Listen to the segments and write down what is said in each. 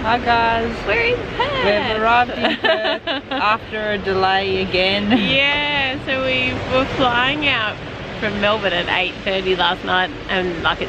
Hi guys. We're in Perth. We've arrived in Perth after a delay again. Yeah, so we were flying out from Melbourne at 8:30 last night, and like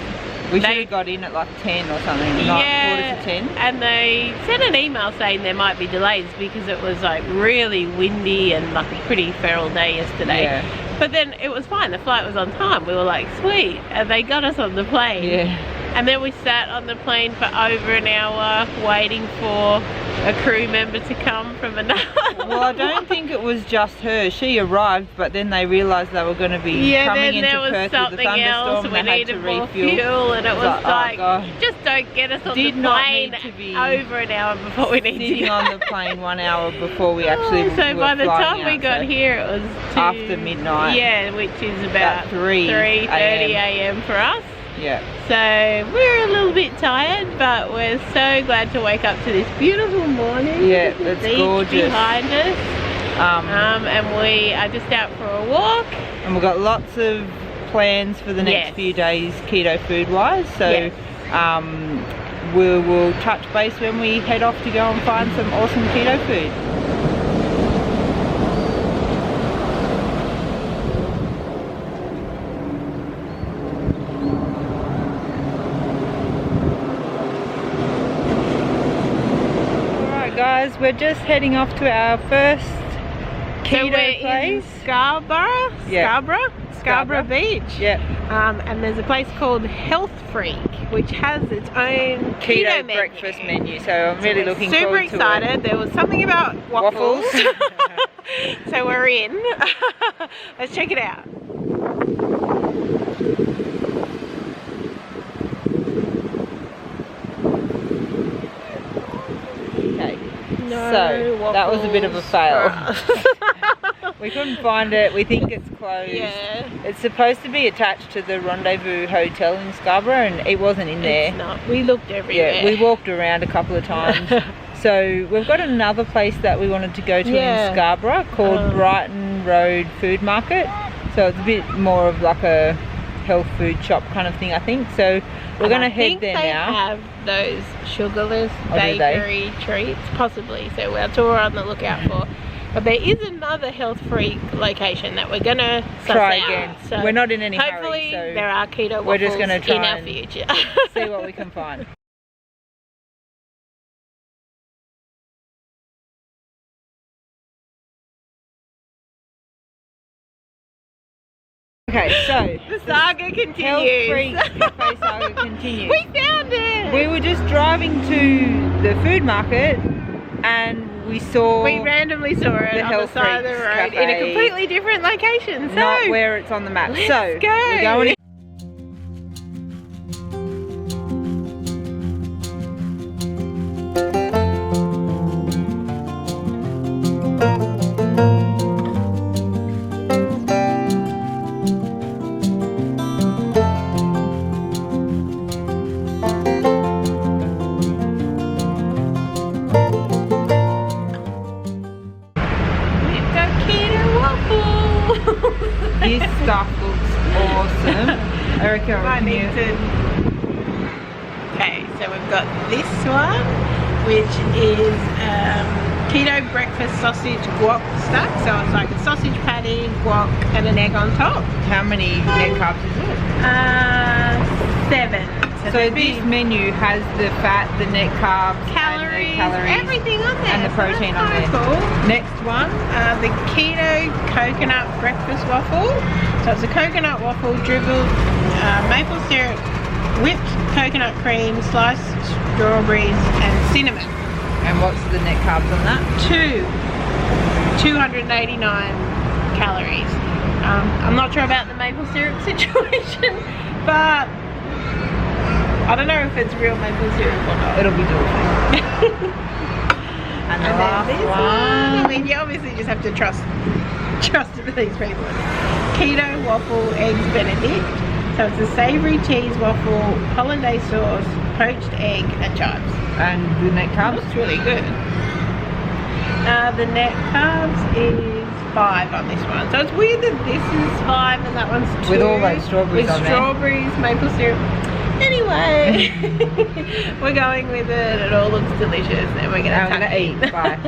We should have got in at like 10 or something, not quarter to 10. And they sent an email saying there might be delays because it was like really windy and like a pretty feral day yesterday. Yeah. But then it was fine, the flight was on time. We were like, sweet, and they got us on the plane. Yeah. And then we sat on the plane for over an hour waiting for a crew member to come from another. Well, I don't think it was just her. She arrived, but then they realised they were going to be coming into Perth with the thunderstorm and they had to refuel. And it was like, oh, just don't get us on the plane over an hour before we need to sitting on the plane 1 hour before we actually So by the time we got here, it was after midnight. Yeah, which is about 3:30 a.m. for us. Yeah. So we're a little bit tired, but we're so glad to wake up to this beautiful morning. Yeah, it's gorgeous behind us. And we are just out for a walk. And we've got lots of plans for the next few days, keto food wise. So we will touch base when we head off to go and find some awesome keto food. Guys, we're just heading off to our first keto place. Scarborough Beach. Yeah. And there's a place called Health Freak, which has its own keto breakfast menu. So I'm really looking forward to it. Super excited. There was something about waffles. So we're in. Let's check it out. So that was a bit of a fail. We couldn't find it. We think it's closed. Yeah. It's supposed to be attached to the Rendezvous Hotel in Scarborough, and it wasn't in there. It's not. We looked everywhere. Yeah, we walked around a couple of times. So we've got another place that we wanted to go to in Scarborough called Brighton Road Food Market. So it's a bit more of like a health food shop kind of thing, I think. So we're going to head there now. Have those Sugarless bakery treats, possibly, so we're on the lookout for. But there is another Health Freak location that we're gonna try again. So we're not in any hopefully hurry, so there are keto waffles we're just gonna try in our future. See what we can find. Okay, so the saga continues. Health Freak Cafe saga continues. We found it! We were just driving to the food market and we randomly saw it on the side of the road in a completely different location. So not where it's on the map. Let's go. We're going in. This stuff looks awesome. Erika, Okay, so we've got this one, which is keto breakfast sausage guac stack. So it's like a sausage patty, guac, and an egg on top. How many net carbs is it? 7. So this menu has the fat, the net carbs, calories, and the everything on there. And the protein on there. Cool. Next one, the keto coconut breakfast waffle. So it's a coconut waffle dribbled maple syrup, whipped coconut cream, sliced strawberries, and cinnamon. And what's the net carbs on that? 289 calories. I'm not sure about the maple syrup situation, but I don't know if it's real maple syrup or not. It'll be delicious. And the last one. I mean, you obviously just have to trust these people. Keto waffle eggs Benedict. So it's a savoury cheese waffle, hollandaise sauce, poached egg, and chives. And the net carbs? It's really good. The net carbs is 5 on this one. So it's weird that this is 5 and that one's 2. With all those strawberries on there. With strawberries, maple syrup. Anyway, we're going with it. It all looks delicious, and we're gonna eat. Bye.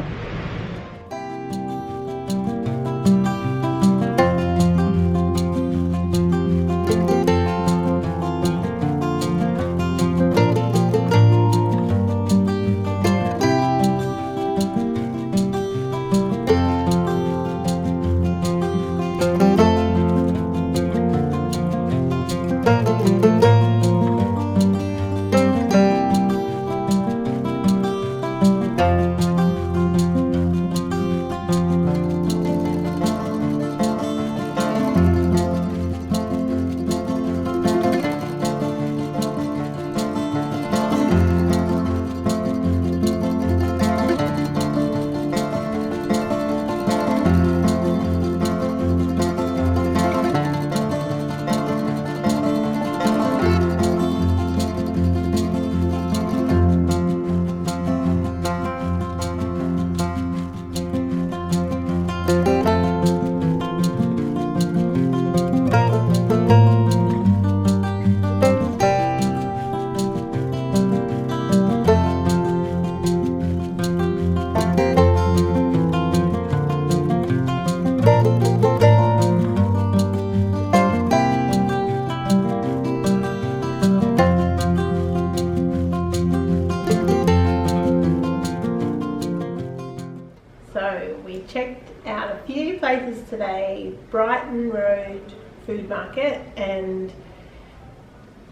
Checked out a few places today: Brighton Road Food Market and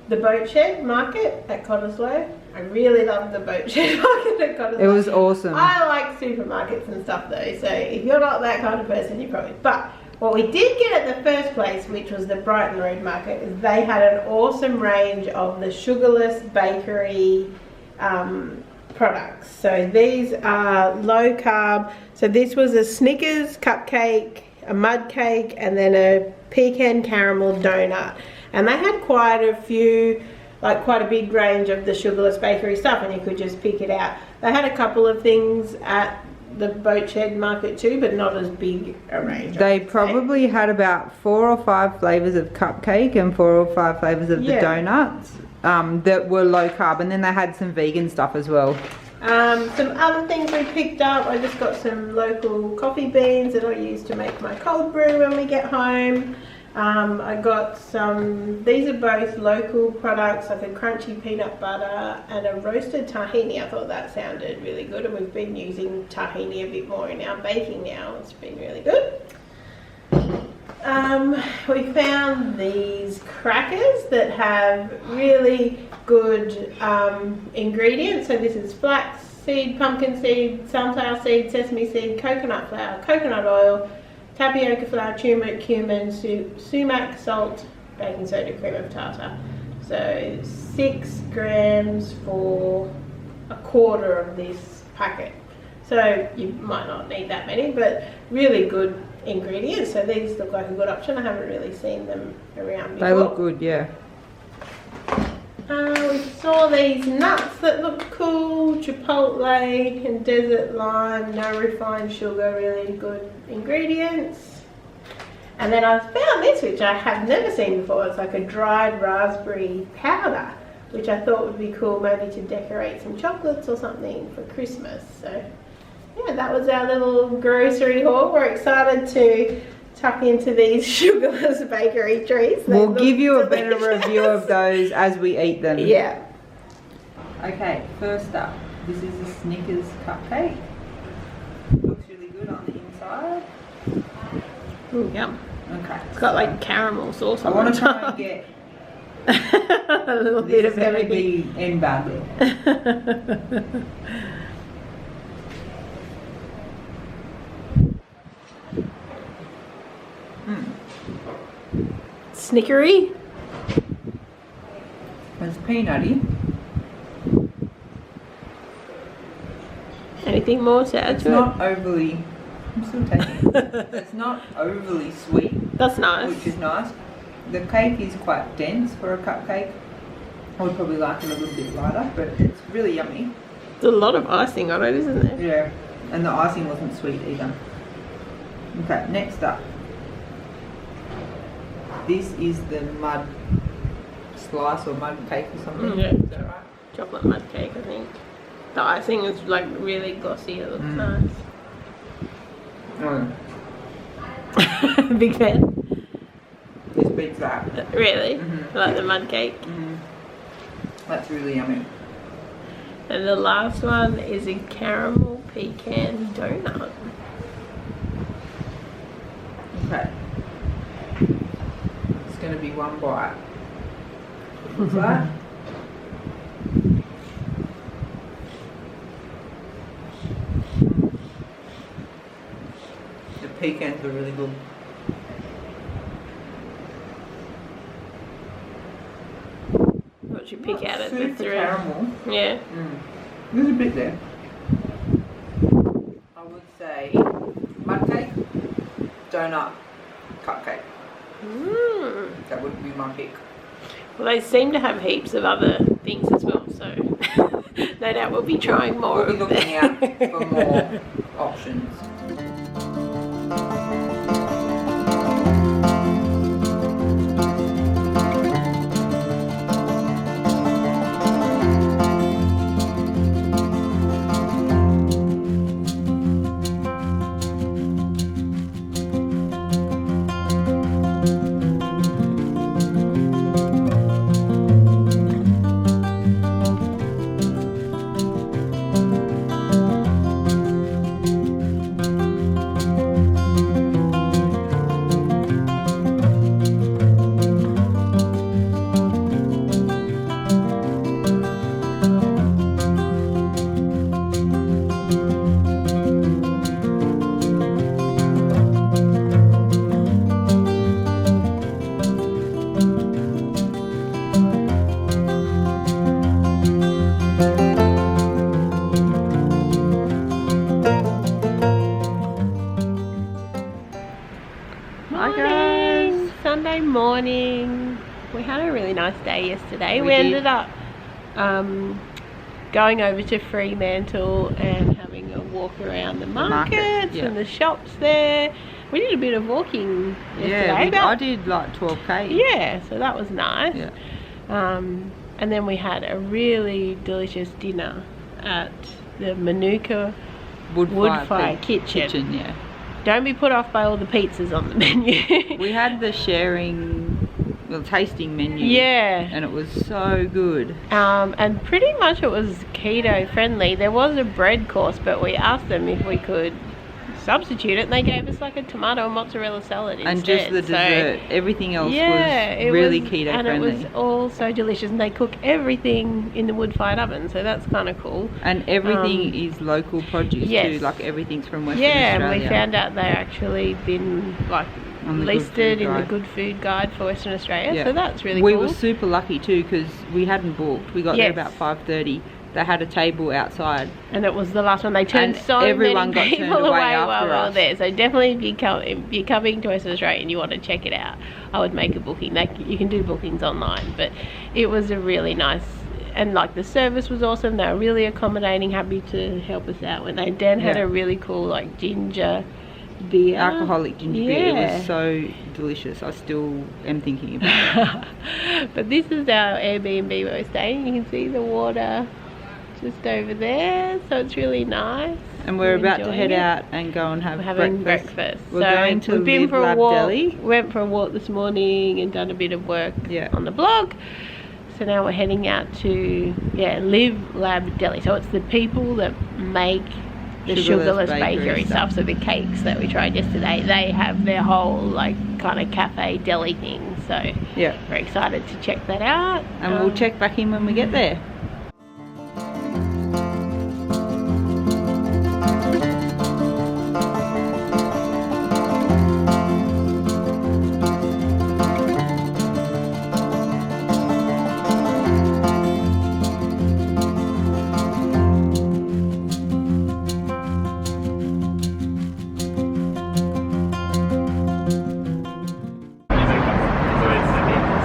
the Boat Shed Market at Cottesloe. I really loved the Boat Shed Market at Cottesloe. It was awesome. I like supermarkets and stuff though, so if you're not that kind of person, you probably. But what we did get at the first place, which was the Brighton Road Market, is they had an awesome range of the Sugarless bakery products. So these are low carb. So this was a Snickers cupcake, a mud cake, and then a pecan caramel donut. And they had quite a few, like quite a big range of the Sugarless bakery stuff, and you could just pick it out. They had a couple of things at the Boat Shed Market too, but not as big a range. They probably had about 4 or 5 flavours of cupcake and 4 or 5 flavours of the donuts that were low carb, and then they had some vegan stuff as well. Some other things we picked up, I just got some local coffee beans that I use to make my cold brew when we get home. I got some, these are both local products, like a crunchy peanut butter and a roasted tahini. I thought that sounded really good, and we've been using tahini a bit more in our baking now. It's been really good. We found these crackers that have really good ingredients. So this is flax seed, pumpkin seed, sunflower seed, sesame seed, coconut flour, coconut oil, tapioca flour, turmeric, cumin, sumac, salt, baking soda, cream of tartar. So 6 grams for a quarter of this packet. So you might not need that many, but really good ingredients. So these look like a good option. I haven't really seen them around before. They look good, yeah. We saw these nuts that looked cool, chipotle and desert lime, no refined sugar, really good ingredients. And then I found this, which I have never seen before. It's like a dried raspberry powder, which I thought would be cool maybe to decorate some chocolates or something for Christmas. So yeah, that was our little grocery haul. We're excited to tuck into these Sugarless bakery treats. We'll give you a better review of those as we eat them. Yeah. Okay, first up, this is a Snickers cupcake. Looks really good on the inside. Ooh, yum. Okay. It's got like caramel sauce on it. I want to try and get a little bit of everything in badly. Snickery. It's peanutty. Anything more to add to it? It's not overly, I'm still tasting it. It's not overly sweet. That's nice. Which is nice. The cake is quite dense for a cupcake. I would probably like it a little bit lighter, but it's really yummy. There's a lot of icing on it, isn't there? Yeah, and the icing wasn't sweet either. Okay, next up. This is the mud slice or mud cake or something. Yeah. Is that right? Chocolate mud cake, I think. The icing is like really glossy. It looks nice. Big fan. This beats that. Really? Like the mud cake. That's really yummy. And the last one is a caramel pecan donut. Okay. It's going to be one bite. What's that? The pecans are really good. What you pick out of the Super three? caramel. Yeah. There's a bit there. I would say mud cake, donut, cupcake. That would be my pick. Well, they seem to have heaps of other things as well, so no doubt we'll be trying more. We'll be looking out for more options. Sunday morning. We had a really nice day yesterday. We ended up going over to Fremantle and having a walk around the markets and the shops there. We did a bit of walking yesterday. Yeah, I did like 12k. Yeah, so that was nice. Yeah. And then we had a really delicious dinner at the Manuka wood fire kitchen. Yeah. Don't be put off by all the pizzas on the menu. We had the tasting menu. Yeah. And it was so good. And pretty much it was keto friendly. There was a bread course, but we asked them if we could substitute it, and they gave us like a tomato and mozzarella salad instead. And just the dessert. Everything else was really keto friendly. And it was all so delicious, and they cook everything in the wood-fired oven, so that's kind of cool. And everything is local produce too, like everything's from Western Australia. Yeah, and we found out they actually been like listed in the Good Food Guide for Western Australia, so that's really cool. We were super lucky too, because we hadn't booked. We got there about 5:30. They had a table outside, and it was the last one. They turned many people away while we were there. So definitely, if you're coming to Western Australia and you want to check it out, I would make a booking. You can do bookings online, but it was a really nice, and like the service was awesome. They were really accommodating, happy to help us out. When Dan had a really cool like ginger beer, alcoholic ginger beer. It was so delicious. I still am thinking about it. But this is our Airbnb where we're staying. You can see the water just over there, so it's really nice. And we're about to head out and go and have breakfast. We're going to we've been for a walk. Deli. Went for a walk this morning and done a bit of work on the blog. So now we're heading out to Live Lab Deli. So it's the people that make the Sugarless bakery stuff. So the cakes that we tried yesterday, they have their whole like kind of cafe deli thing. So we're excited to check that out. And we'll check back in when we get there.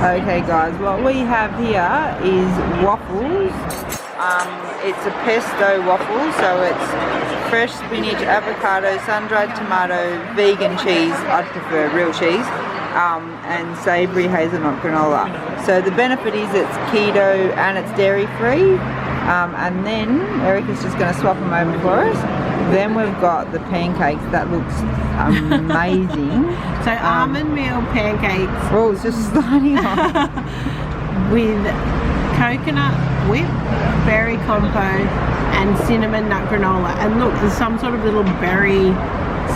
Okay guys, what we have here is waffles. It's a pesto waffle, so it's fresh spinach, avocado, sun-dried tomato, vegan cheese. I'd prefer real cheese. and savoury hazelnut granola. So the benefit is it's keto and it's dairy free. And then Erika's just going to swap them over for us. Then we've got the pancakes. That looks amazing. So almond meal pancakes. Oh, it's just sliding off. With coconut whip, berry compote, and cinnamon nut granola. And look, there's some sort of little berry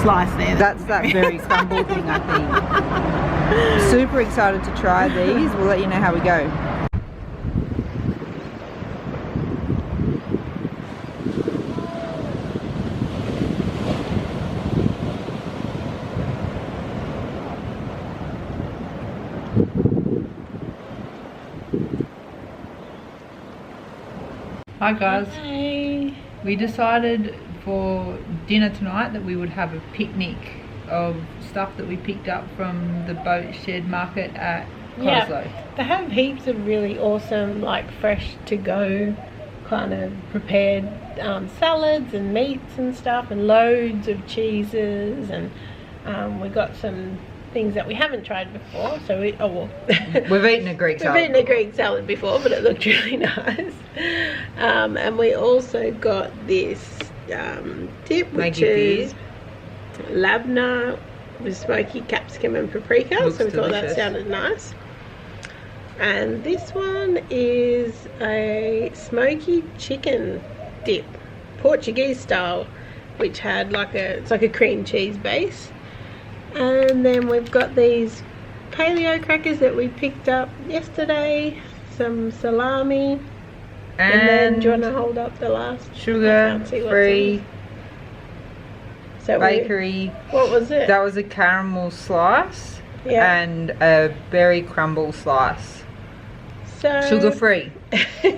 slice there. That's that berry crumble thing, I think. Super excited to try these. We'll let you know how we go. Hi guys. Hey. We decided for dinner tonight that we would have a picnic of stuff that we picked up from the boat shed market at Coslow. They have heaps of really awesome, like fresh to go kind of prepared salads and meats and stuff, and loads of cheeses, and we got some things that we haven't tried before. So we've eaten a Greek salad. We've eaten a Greek salad before, but it looked really nice. And we also got this dip, which is labna with smoky capsicum and paprika. Looks so we thought delicious. that sounded nice. And this one is a smoky chicken dip, Portuguese style, which had it's like a cream cheese base. And then we've got these paleo crackers that we picked up yesterday, some salami, and then do you want to hold up the last? Sugar-free bakery. What was it? That was a caramel slice and a berry crumble slice. So Sugar-free.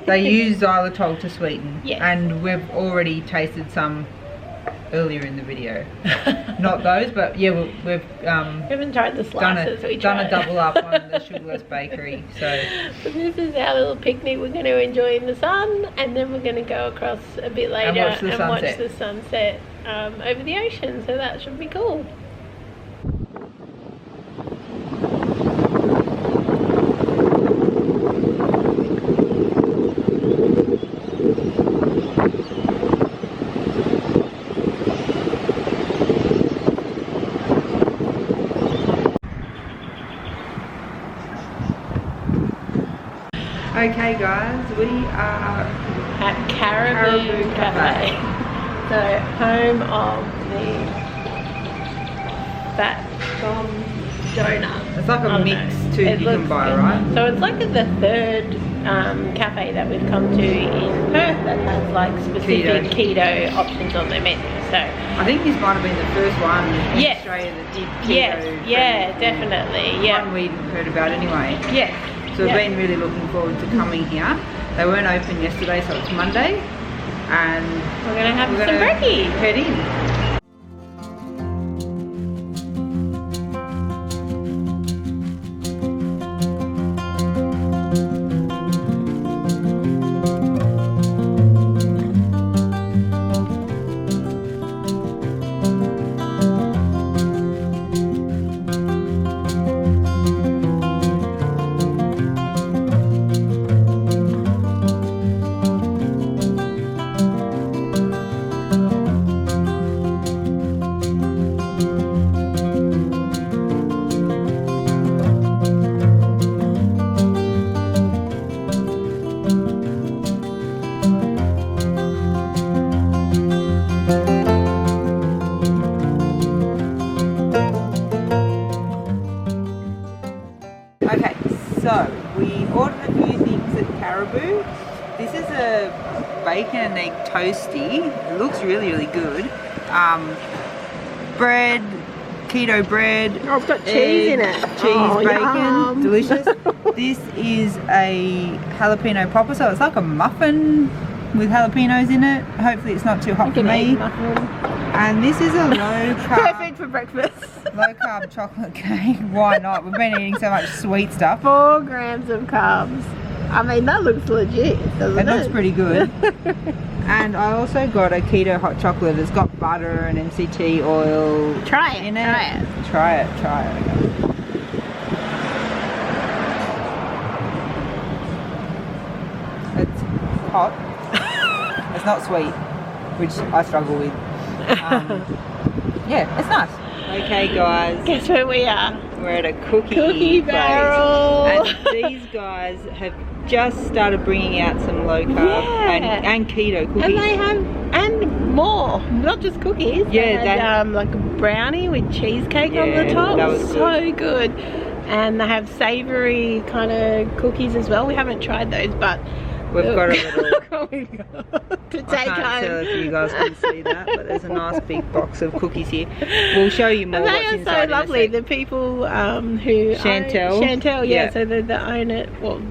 They use xylitol to sweeten. Yes. And we've already tasted some earlier in the video. Not those, but yeah, we haven't tried the slices. done a double up on the Sugarless bakery. So but this is our little picnic we're going to enjoy in the sun, and then we're going to go across a bit later and watch the sunset over the ocean. So that should be cool. okay guys, we are at Caribou Cafe. So home of the Fat Bomb Donut. It's like a mix too you can buy, right? So it's like the third cafe that we've come to in Perth that has like specific keto options on their menu. So I think this might have been the first one in Australia that did keto. Yeah, definitely. Yeah. One we'd heard about anyway. Yes. So we've been really looking forward to coming here. They weren't open yesterday, so it's Monday, and we're gonna have some brekkie. Head in. Okay, so we ordered a few things at Caribou. This is a bacon and egg toasty. It looks really, really good. Bread, keto bread. Oh, it's got cheese in it. Cheese, bacon, yum. delicious. This is a jalapeno popper, so it's like a muffin with jalapenos in it. Hopefully it's not too hot for me. And this is a low carb. Perfect for breakfast. Low carb chocolate cake. Why not? We've been eating so much sweet stuff. 4 grams of carbs. I mean, that looks legit, doesn't it? It looks pretty good. And I also got a keto hot chocolate. It's got butter and MCT oil Try it. in it. Try it. Try it. hot. It's not sweet, which I struggle with. Yeah, it's nice. Okay, guys. Guess where we are? We're at a cookie place. barrel. And these guys have just started bringing out some low carb and keto cookies. And they have, and more, not just cookies. Yeah, they had, like a brownie with cheesecake on the top. That was so good. And they have savoury kind of cookies as well. We haven't tried those, but we've got a little to take I can't tell if you guys can see that, but there's a nice big box of cookies here. We'll show you more. And they what's are inside so lovely. The people who Chantel, yeah. So the owner, well,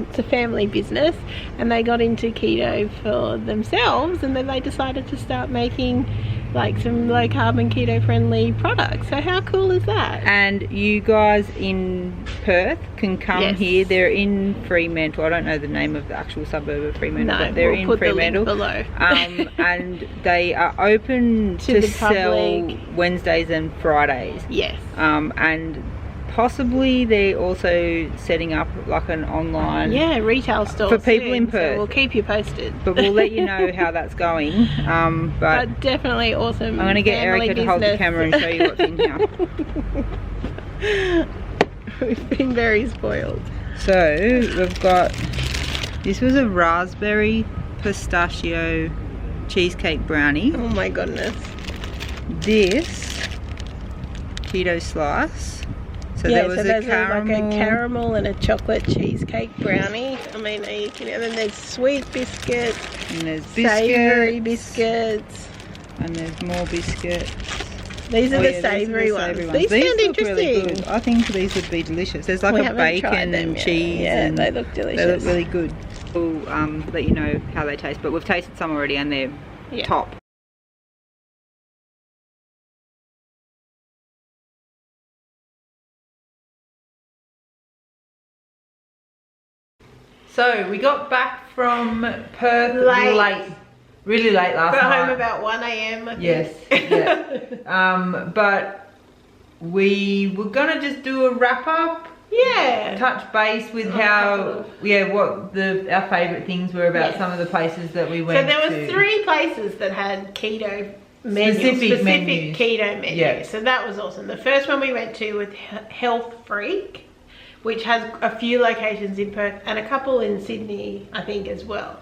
it's a family business, and they got into keto for themselves, and then they decided to start making like some low carb and keto friendly products. So how cool is that? And you guys in Perth can come here. They're in Fremantle. I don't know the name of the actual suburb of Fremantle, but they're in Fremantle. The link below. And they are open to sell Wednesdays and Fridays. Yes. And possibly they're also setting up like an online retail store for people in Perth. So we'll keep you posted. But we'll let you know how that's going. But definitely awesome. I'm going to get Erika to hold the camera and show you what's in here. We've been very spoiled. So we've got, this was a raspberry pistachio cheesecake brownie. Oh my goodness. This keto slice. So there was like a caramel and a chocolate cheesecake brownie. I mean, and then there's sweet biscuits, and there's savoury biscuits, and there's more biscuits. These are the savoury ones. These sound interesting. Really good. I think these would be delicious. There's like a bacon and cheese. Yeah, and they look delicious. They look really good. We'll let you know how they taste, but we've tasted some already and they're top. So we got back from Perth late. Really late last night. Got home about 1 AM, I think. Yes, yeah. But we were gonna just do a wrap up. Yeah. Touch base with what our favourite things were about some of the places that we went to. So there were 3 places that had keto menus, specific keto menus. Yeah. So that was awesome. The first one we went to was Health Freak, which has a few locations in Perth and a couple in Sydney, I think, as well.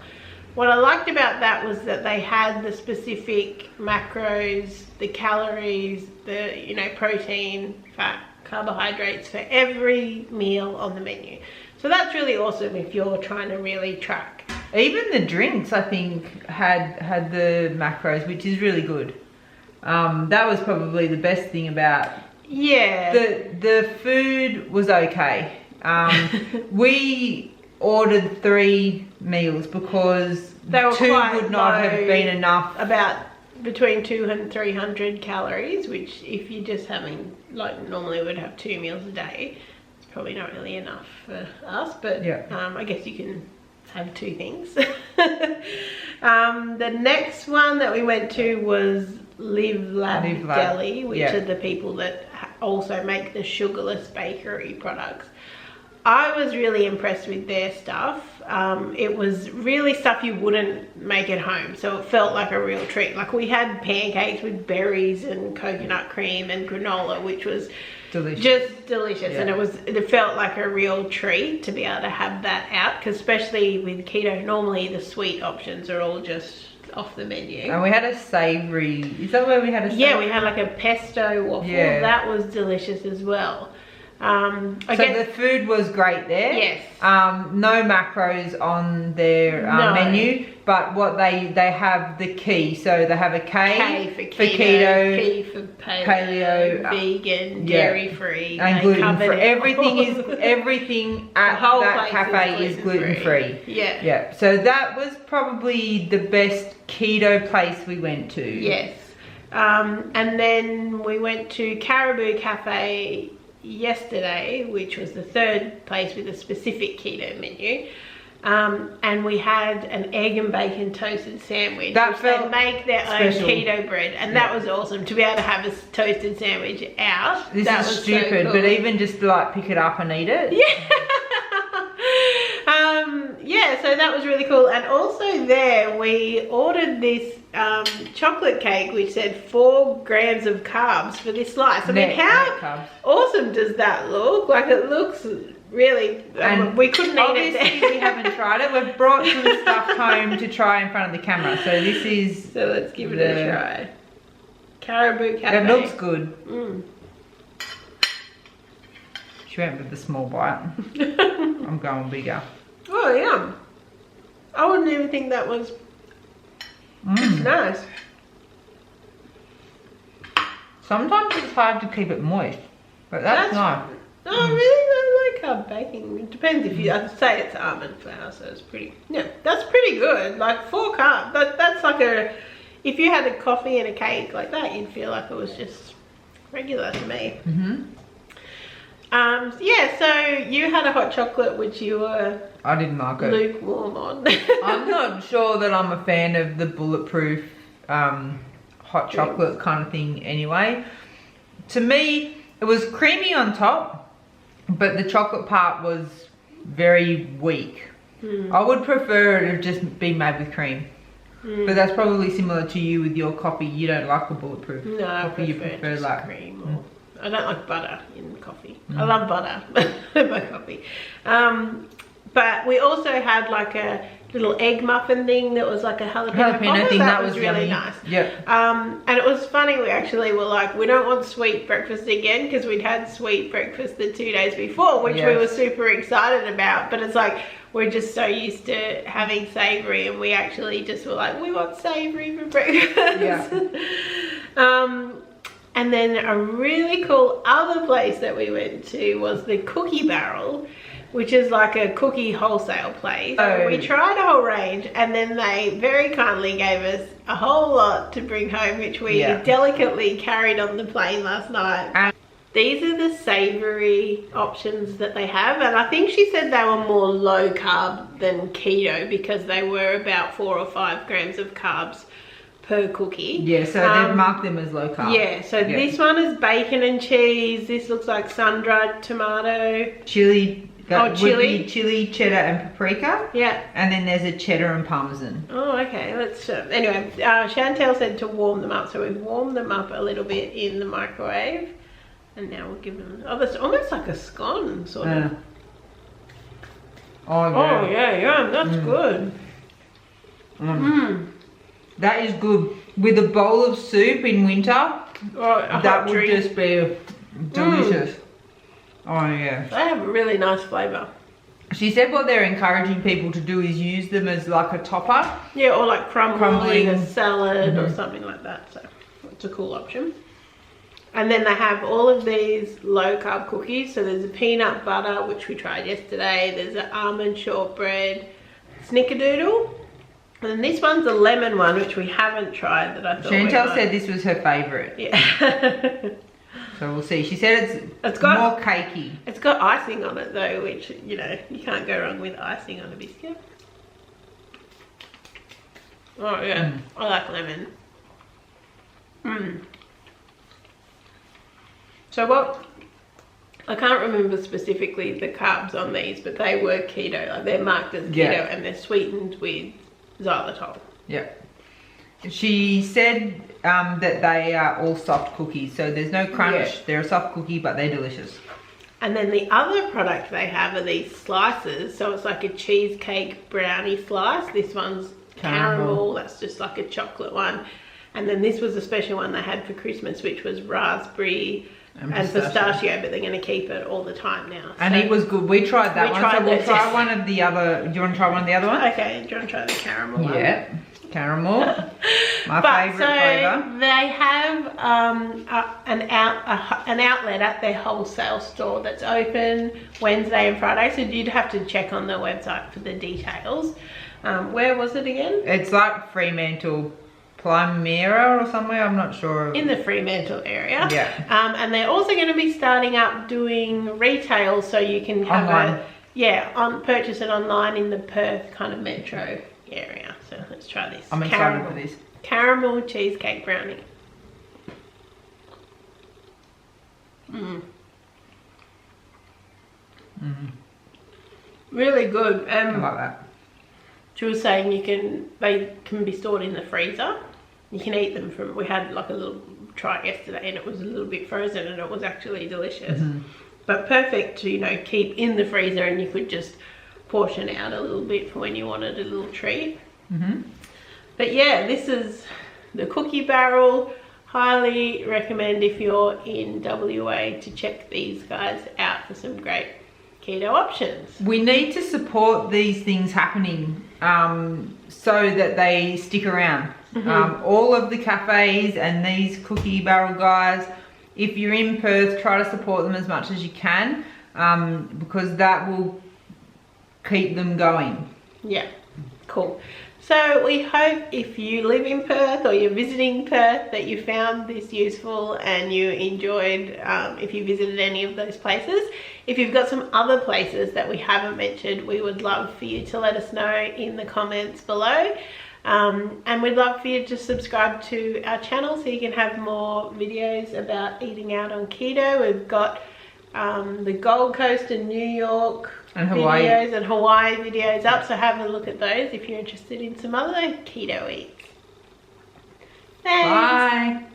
What I liked about that was that they had the specific macros, the calories, the protein, fat, carbohydrates for every meal on the menu. So that's really awesome if you're trying to really track. Even the drinks, I think, had the macros, which is really good. That was probably the best thing about. Yeah. The food was okay. We ordered 3 meals because 2 would not have been enough. About between 200 and 300 calories, which if you're just having, like normally we'd have 2 meals a day, it's probably not really enough for us, but I guess you can have 2 things. The next one that we went to was Live Lab Deli, which are the people that also make the Sugarless bakery products. I was really impressed with their stuff. It was really stuff you wouldn't make at home, so it felt like a real treat. Like we had pancakes with berries and coconut cream and granola, which was just delicious, and it felt like a real treat to be able to have that out, because especially with keto, normally the sweet options are all just off the menu. And we had a savoury, is that where we had a savoury? Yeah, we had like a pesto waffle. That was delicious as well. So the food was great there. Yes. No macros on their menu, but what they have the key. So they have a K for keto, P for paleo, vegan, dairy free, and gluten free. Everything at that cafe is gluten free. Yeah. So that was probably the best keto place we went to. Yes. And then we went to Caribou Cafe yesterday, which was the 3rd place with a specific keto menu, and we had an egg and bacon toasted sandwich. They make their own keto bread, and that was awesome to be able to have a toasted sandwich out. This is stupid, so cool. But even just to like pick it up and eat it. Yeah. yeah, so that was really cool. And also there we ordered this chocolate cake which said 4 grams of carbs for this slice. I mean, how awesome does that look? Like, it looks really, we couldn't eat it. Obviously we haven't tried it. We've brought some stuff home to try in front of the camera. So this is... So let's give it a try. Caribou Cafe. It looks good. She went with the small bite. I'm going bigger. Oh, yeah. I wouldn't even think that was nice. Sometimes it's hard to keep it moist, but that's nice. Oh, really? I like baking. It depends if you, I'd say it's almond flour, so it's pretty, yeah, that's pretty good. Like 4 carbs, that's like if you had a coffee and a cake like that, you'd feel like it was just regular to me. Yeah, so you had a hot chocolate which you were I didn't like it. Lukewarm on. I'm not sure that I'm a fan of the bulletproof hot chocolate kind of thing anyway. To me, it was creamy on top, but the chocolate part was very weak. I would prefer it to just be made with cream. But that's probably similar to you with your coffee. You don't like the bulletproof coffee. You prefer like cream or I don't like butter in coffee. I love butter in my coffee. But we also had like a little egg muffin thing that was like a jalapeno thing. That was really nice. Yep. And it was funny, we actually were like, we don't want sweet breakfast again, because we'd had sweet breakfast the 2 days before, which we were super excited about. But it's like, we're just so used to having savoury, and we actually just were like, we want savoury for breakfast. Yeah. And then a really cool other place that we went to was the Cookie Barrel, which is like a cookie wholesale place. So we tried a whole range, and then they very kindly gave us a whole lot to bring home, which we delicately carried on the plane last night. These are the savoury options that they have, and I think she said they were more low carb than keto, because they were about 4 or 5 grams of carbs per cookie. Yeah, so they've marked them as low carb. Yeah, so this one is bacon and cheese. This looks like sun-dried tomato. Chili. Chili. Would be chili, cheddar and paprika. Yeah. And then there's a cheddar and parmesan. Oh, okay. Let's, anyway, Chantel said to warm them up. So we've warmed them up a little bit in the microwave. And now we'll give them, oh, that's almost like a scone, sort of. Oh, yeah. Oh, yeah, that's good. That is good. With a bowl of soup in winter, that would just be delicious. Oh, yeah. They have a really nice flavour. She said what they're encouraging people to do is use them as like a topper. Yeah, or like crumbling a salad or something like that. So it's a cool option. And then they have all of these low carb cookies. So there's a peanut butter, which we tried yesterday. There's an almond shortbread snickerdoodle. And then this one's a lemon one, which we haven't tried, that I thought Chantel said this was her favourite. Yeah. So we'll see. She said it's got more cakey. It's got icing on it though, which, you know, you can't go wrong with icing on a biscuit. Oh yeah, I like lemon. So what, I can't remember specifically the carbs on these, but they were keto. Like, they're marked as keto, and they're sweetened with xylitol. Yeah. She said that they are all soft cookies, so there's no crunch. They're a soft cookie, but they're delicious. And then the other product they have are these slices. So it's like a cheesecake brownie slice. This one's caramel. That's just like a chocolate one. And then this was a special one they had for Christmas, which was raspberry and pistachio, but they're going to keep it all the time now. So, and it was good. We tried that one, so we'll try one of the other. Do you want to try one of the other ones? Okay, do you want to try the caramel one? Yeah, caramel. My favourite flavour. They have an outlet at their wholesale store that's open Wednesday and Friday, so you'd have to check on the website for the details. Where was it again? It's like Fremantle, Plymera or somewhere, I'm not sure. In the Fremantle area. Yeah. And they're also going to be starting up doing retail, so you can have purchase it online in the Perth kind of metro area. So let's try this. I'm excited for this. Caramel cheesecake brownie. Really good. I like that. she was saying they can be stored in the freezer. You can eat them from, we had like a little try yesterday and it was a little bit frozen and it was actually delicious. But perfect to, you know, keep in the freezer, and you could just portion out a little bit for when you wanted a little treat. But yeah, this is the cookie barrel. Highly recommend if you're in WA to check these guys out for some great keto options. We need to support these things happening so that they stick around. All of the cafes and these cookie barrel guys, if you're in Perth, try to support them as much as you can, because that will keep them going. Yeah, cool. So we hope if you live in Perth or you're visiting Perth that you found this useful and you enjoyed if you visited any of those places. If you've got some other places that we haven't mentioned, we would love for you to let us know in the comments below. And we'd love for you to subscribe to our channel so you can have more videos about eating out on keto. We've got the Gold Coast and New York and videos and Hawaii videos up, so have a look at those if you're interested in some other keto eats. Thanks. Bye.